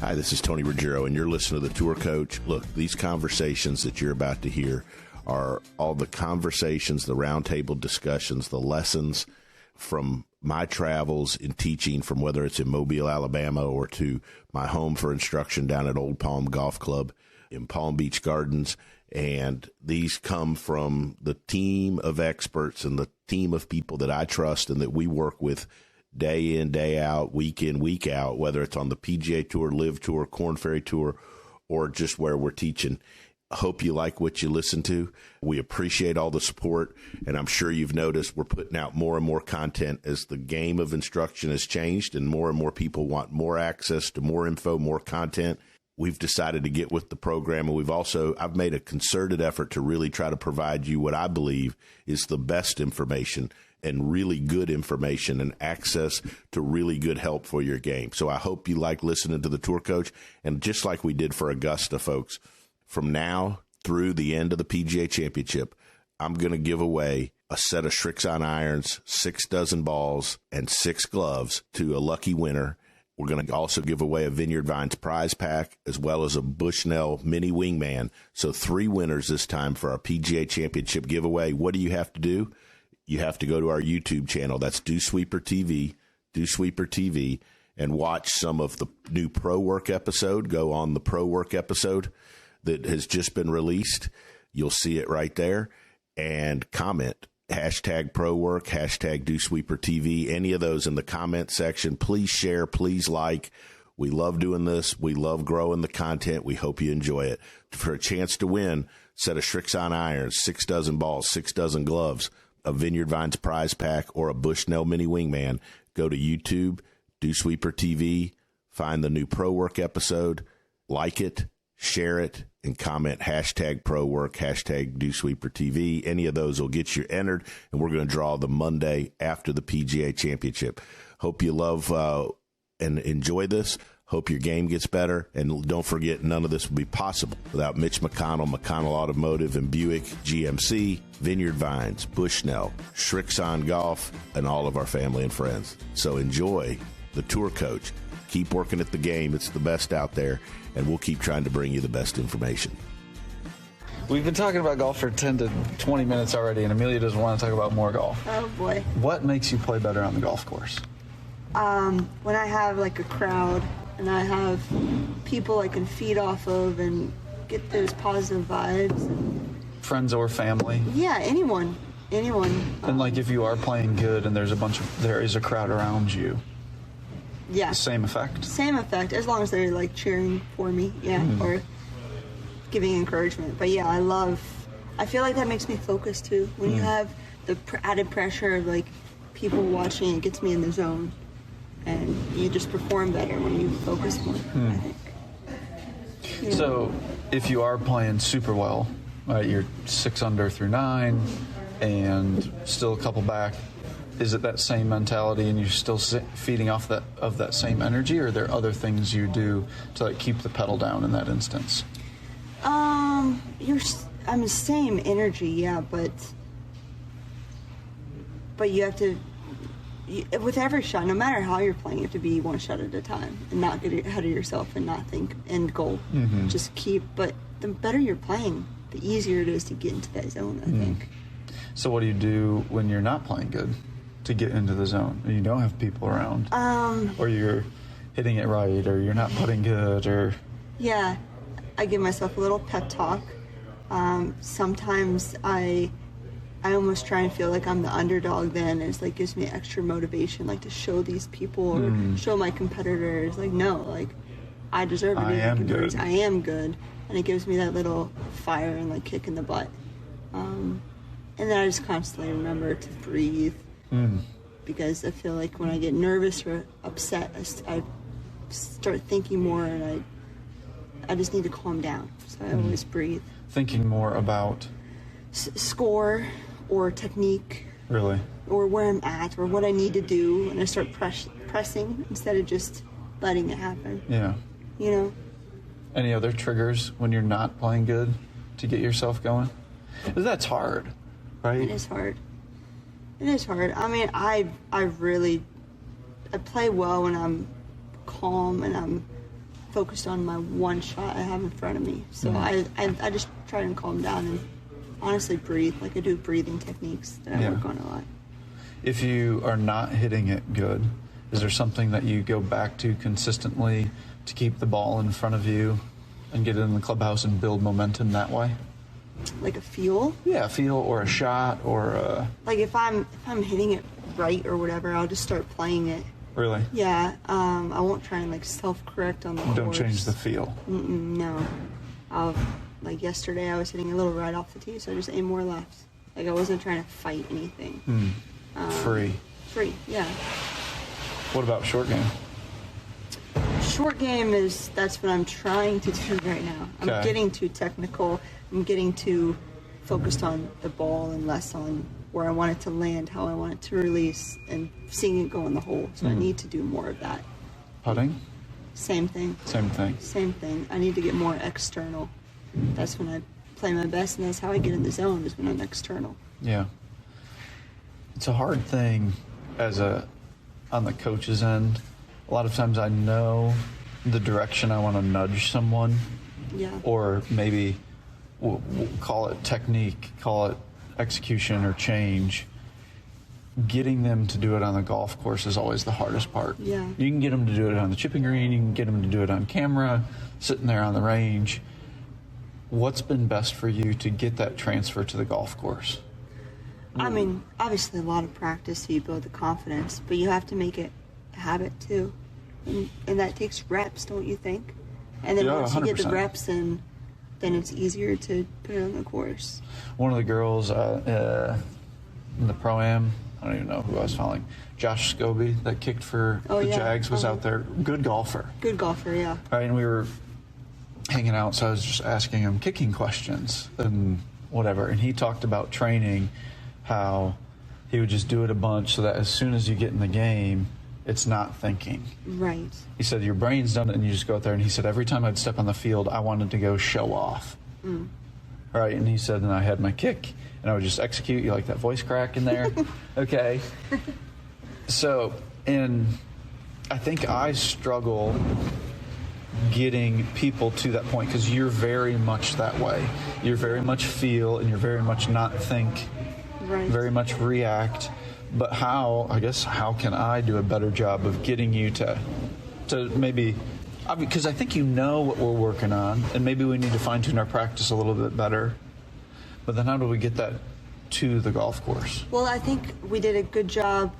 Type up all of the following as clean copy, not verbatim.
Hi, this is Tony Ruggiero, and you're listening to The Tour Coach. Look, these conversations that you're about to hear are all the conversations, the roundtable discussions, the lessons from my travels in teaching, from whether it's in Mobile, Alabama, or to my home for instruction down at Old Palm Golf Club in Palm Beach Gardens. And these come from the team of experts and the team of people that I trust and that we work with day in, day out, week in, week out, whether it's on the PGA Tour, Live Tour, Korn Ferry Tour, or just where we're teaching. I hope you like what you listen to. We appreciate all the support, and I'm sure you've noticed we're putting out more and more content as the game of instruction has changed and more people want more access to more info, more content. We've decided to get with the program, and I've made a concerted effort to really try to provide you what I believe is the best information and really good information and access to really good help for your game. So I hope you like listening to the Tour Coach. And just like we did for Augusta, folks, from now through the end of the PGA Championship, I'm going to give away a set of Srixon irons, 6 dozen balls, and 6 gloves to a lucky winner. We're going to also give away a Vineyard Vines Prize Pack as well as a Bushnell Mini Wingman. So 3 winners this time for our PGA Championship giveaway. What do you have to do? You have to go to our YouTube channel. That's DewSweeper TV, and watch some of the new Pro Work episode. Go on the Pro Work episode that has just been released. You'll see it right there. And comment, hashtag Pro Work, hashtag DewSweeper TV, any of those in the comment section. Please share, please like. We love doing this. We love growing the content. We hope you enjoy it. For a chance to win, set of Srixon irons, 6 dozen balls, 6 dozen gloves, a Vineyard Vines Prize Pack, or a Bushnell Mini Wingman, go to YouTube, DewSweeper TV, find the new Pro Work episode, like it, share it, and comment hashtag Pro Work, hashtag DewSweeper TV. Any of those will get you entered, and we're going to draw the Monday after the PGA Championship. Hope you love and enjoy this. Hope your game gets better. And don't forget, none of this would be possible without Mitch McConnell, McConnell Automotive, and Buick GMC, Vineyard Vines, Bushnell, Srixon Golf, and all of our family and friends. So enjoy the Tour Coach. Keep working at the game. It's the best out there, and we'll keep trying to bring you the best information. We've been talking about golf for 10 to 20 minutes already, and Amelia doesn't want to talk about more golf. Oh, boy. What makes you play better on the golf course? When I have, like, a crowd and I have people I can feed off of and get those positive vibes. Friends or family? Yeah, anyone. And, like, if you are playing good and there is a crowd around you, yeah. Same effect? Same effect, as long as they're, like, cheering for me, yeah, or giving encouragement. But, yeah, I feel like that makes me focus, too. When you have the added pressure of, like, people watching, it gets me in the zone. And you just perform better when you focus more, I think. You know? So, if you are playing super well, right, you're 6 under through 9, and still a couple back, is it that same mentality and you're still feeding off of that same energy, or are there other things you do to, like, keep the pedal down in that instance? Same energy, yeah, but you have to, with every shot, no matter how you're playing, you have to be one shot at a time and not get ahead of yourself and not think end goal. Just but the better you're playing, the easier it is to get into that zone, I think. So what do you do when you're not playing good to get into the zone and you don't have people around? Or you're hitting it right, or you're not putting good, or... Yeah, I give myself a little pep talk. Sometimes I almost try and feel like I'm the underdog then. It's like gives me extra motivation, like to show these people or show my competitors, like, no, like I deserve to be good. I am good. And it gives me that little fire and like kick in the butt. And then I just constantly remember to breathe because I feel like when I get nervous or upset, I start thinking more and I just need to calm down. So I always breathe. Thinking more about? Score or technique. Really? Or where I'm at or what I need to do, and I start pressing instead of just letting it happen. Yeah. You know? Any other triggers when you're not playing good to get yourself going? Because that's hard, right? It is hard. It is hard. I mean, I play well when I'm calm and I'm focused on my one shot I have in front of me. So I just try and calm down and honestly breathe. Like I do breathing techniques that I work on a lot. If you are not hitting it good, is there something that you go back to consistently to keep the ball in front of you and get it in the clubhouse and build momentum that way? Like a feel? Yeah, a feel or a shot or a... Like if I'm hitting it right or whatever, I'll just start playing it. Really? Yeah. I won't try and like self-correct on the course. Don't change the feel. No. Like yesterday, I was hitting a little right off the tee, so I just aimed more left. Like I wasn't trying to fight anything. Free. Free, yeah. What about short game? Short game that's what I'm trying to do right now. I'm getting too technical. I'm getting too focused on the ball and less on where I want it to land, how I want it to release, and seeing it go in the hole. So I need to do more of that. Putting? Same thing. Same thing. Same thing. I need to get more external. That's when I play my best, and that's how I get in the zone, is when I'm external. Yeah. It's a hard thing on the coach's end. A lot of times I know the direction I want to nudge someone. Yeah. Or maybe we'll call it technique, call it execution or change. Getting them to do it on the golf course is always the hardest part. Yeah. You can get them to do it on the chipping green, you can get them to do it on camera, sitting there on the range. What's been best for you to get that transfer to the golf course? I mean, obviously a lot of practice so you build the confidence, but you have to make it a habit too. And that takes reps, don't you think? And then once you get the reps in, then it's easier to put it on the course. One of the girls in the Pro-Am, I don't even know who I was following, Josh Scobie, that kicked for the Jags, was out there. Good golfer. Good golfer, yeah. Right, and we were hanging out, so I was just asking him kicking questions and whatever. And he talked about training, how he would just do it a bunch so that as soon as you get in the game, it's not thinking. Right. He said your brain's done it and you just go out there. And he said every time I'd step on the field, I wanted to go show off. Right, and he said, and I had my kick, and I would just execute. You like that voice crack in there? Okay. So, and I think I struggle getting people to that point because you're very much that way. You're very much feel, and you're very much not think, very much react. But how can I do a better job of getting you to maybe, because I think you know what we're working on, and maybe we need to fine tune our practice a little bit better. But then how do we get that to the golf course? Well, I think we did a good job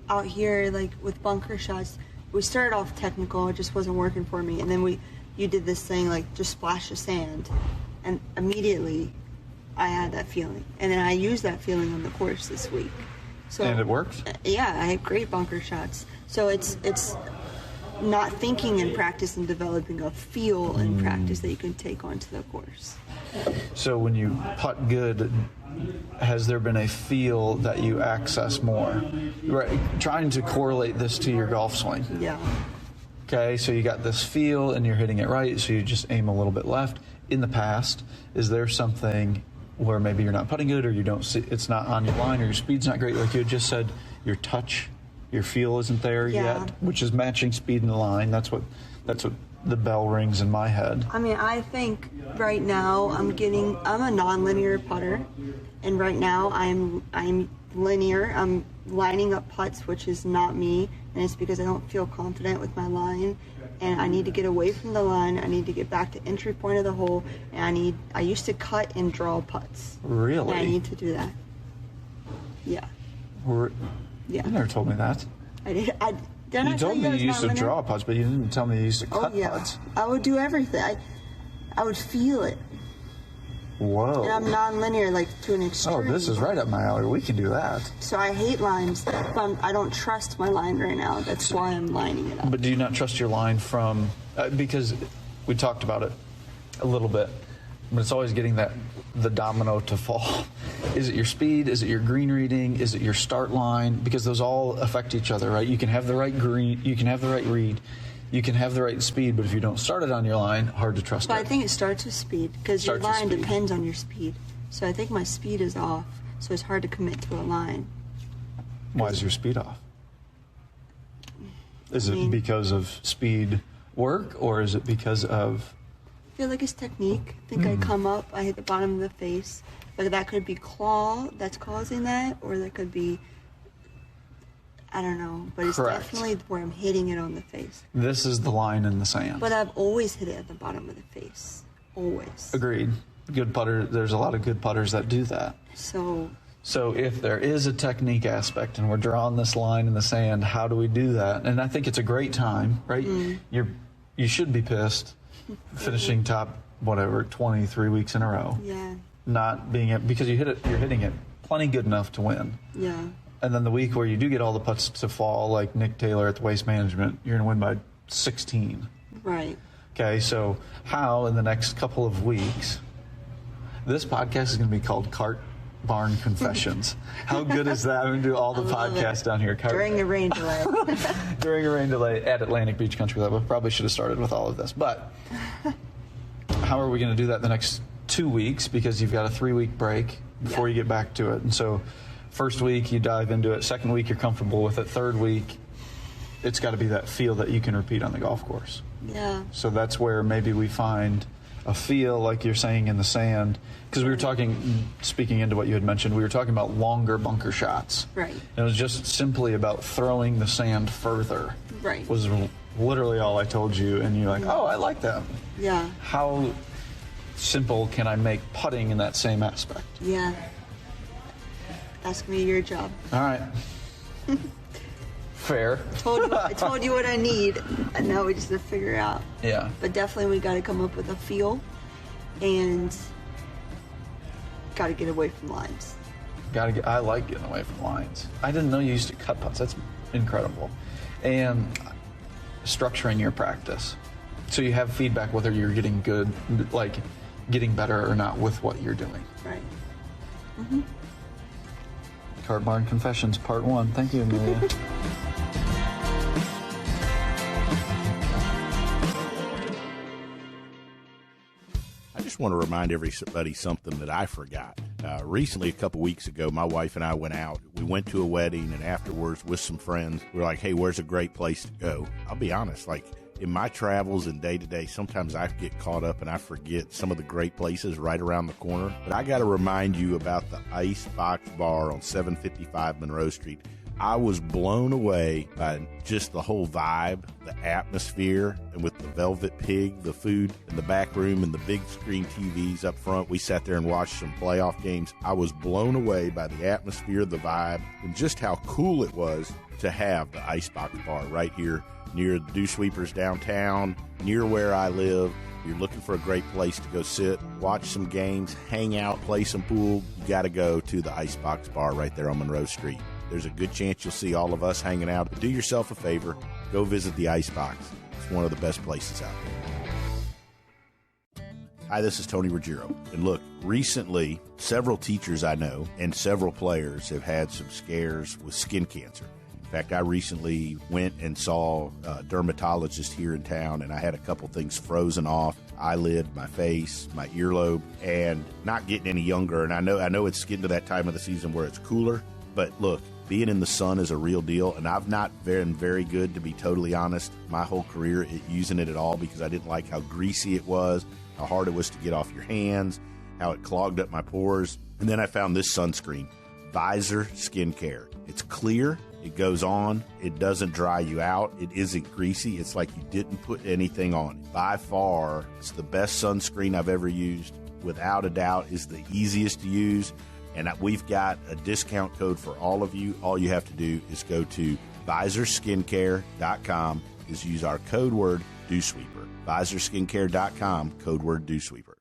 out here, like with bunker shots. We started off technical, it just wasn't working for me, and then you did this thing like just splash the sand, and immediately I had that feeling, and then I used that feeling on the course this week. So, and it worked? Yeah, I had great bunker shots. So it's not thinking in practice and developing a feel in practice that you can take onto the course. So when you putt good, has there been a feel that you access more? Right, trying to correlate this to your golf swing. Yeah. Okay, so you got this feel and you're hitting it right, so you just aim a little bit left. In the past, is there something where maybe you're not putting good, or you don't see, it's not on your line, or your speed's not great, like you had just said, your touch, your feel isn't there yet, which is matching speed and line. That's what the bell rings in my head. I mean, I think right now I'm a non-linear putter, and right now I'm linear. I'm lining up putts, which is not me, and it's because I don't feel confident with my line, and I need to get away from the line. I need to get back to entry point of the hole, and I used to cut and draw putts. Really? And I need to do that. Yeah. You never told me that. I did. You told me you used to draw putts, but you didn't tell me you used to cut putts. I would do everything. I would feel it. Whoa. And I'm non-linear, like to an extreme. Oh, this is right up my alley. We can do that. So I hate lines, but I don't trust my line right now. That's why I'm lining it up. But do you not trust your line from, because we talked about it a little bit, but it's always getting the domino to fall. Is it your speed? Is it your green reading? Is it your start line? Because those all affect each other, right? You can have the right green, you can have the right read, you can have the right speed, but if you don't start it on your line, hard to trust it. I think it starts with speed, because your line depends on your speed. So I think my speed is off, so it's hard to commit to a line. Why is your speed off? Is it because of speed work, or is it because of... I feel like it's technique. I think I come up, I hit the bottom of the face. Like that could be claw that's causing that, or that could be, I don't know. But it's Correct. definitely where I'm hitting it on the face. This is the line in the sand. But I've always hit it at the bottom of the face. Always. Agreed. Good putter. There's a lot of good putters that do that. So if there is a technique aspect and we're drawing this line in the sand, how do we do that? And I think it's a great time, right? You should be pissed finishing top, 23 weeks in a row. Yeah. Not being it, because you're hitting it plenty good enough to win. Yeah. And then the week where you do get all the putts to fall, like Nick Taylor at the Waste Management, you're going to win by 16. Right. Okay, so how in the next couple of weeks, this podcast is going to be called Cart Barn Confessions. How good is that? I'm going to do all the podcasts down here. During a rain delay. During a rain delay at Atlantic Beach Country Club. I probably should have started with all of this. But how are we going to do that the next 2 weeks? Because you've got a 3-week break before you get back to it. And so first week you dive into it. Second week you're comfortable with it. Third week it's got to be that feel that you can repeat on the golf course. Yeah. So that's where maybe we find a feel, like you're saying, in the sand. Because we were talking, speaking into what you had mentioned, we were talking about longer bunker shots. Right. And it was just simply about throwing the sand further. Right. Was literally all I told you. And you're like, oh, I like that. Yeah. How simple can I make putting in that same aspect? Yeah. Ask me your job. All right. Fair. I told you what I need, and now we just have to figure it out. Yeah. But definitely we got to come up with a feel, and got to get away from lines. I like getting away from lines. I didn't know you used to cut putts. That's incredible. And structuring your practice, so you have feedback whether you're getting good, like getting better or not with what you're doing. Right. Cart Barn Confessions, Part 1. Thank you, Amelia. I just want to remind everybody something that I forgot. Recently, a couple weeks ago, my wife and I went out. We went to a wedding, and afterwards with some friends, we were like, hey, where's a great place to go? I'll be honest, like, in my travels and day-to-day, sometimes I get caught up and I forget some of the great places right around the corner. But I got to remind you about the Icebox Bar on 755 Monroe Street. I was blown away by just the whole vibe, the atmosphere, and with the Velvet Pig, the food in the back room and the big screen TVs up front. We sat there and watched some playoff games. I was blown away by the atmosphere, the vibe, and just how cool it was to have the Icebox Bar right here near the DewSweepers downtown, near where I live. You're looking for a great place to go sit, watch some games, hang out, play some pool, you got to go to the Icebox Bar right there on Monroe Street. There's a good chance you'll see all of us hanging out. But do yourself a favor, go visit the Icebox. It's one of the best places out there. Hi, this is Tony Ruggiero. And look, recently, several teachers I know and several players have had some scares with skin cancer. In fact, I recently went and saw a dermatologist here in town, and I had a couple things frozen off, eyelid, my face, my earlobe, and not getting any younger. And I know it's getting to that time of the season where it's cooler, but look, being in the sun is a real deal, and I've not been very good, to be totally honest, my whole career at using it at all, because I didn't like how greasy it was, how hard it was to get off your hands, how it clogged up my pores. And then I found this sunscreen, Visor Skincare. It's clear, it goes on, it doesn't dry you out, it isn't greasy, it's like you didn't put anything on it. By far, it's the best sunscreen I've ever used. Without a doubt, is the easiest to use. And we've got a discount code for all of you. All you have to do is go to visorskincare.com, use our code word DewSweeper. visorskincare.com, code word DewSweeper.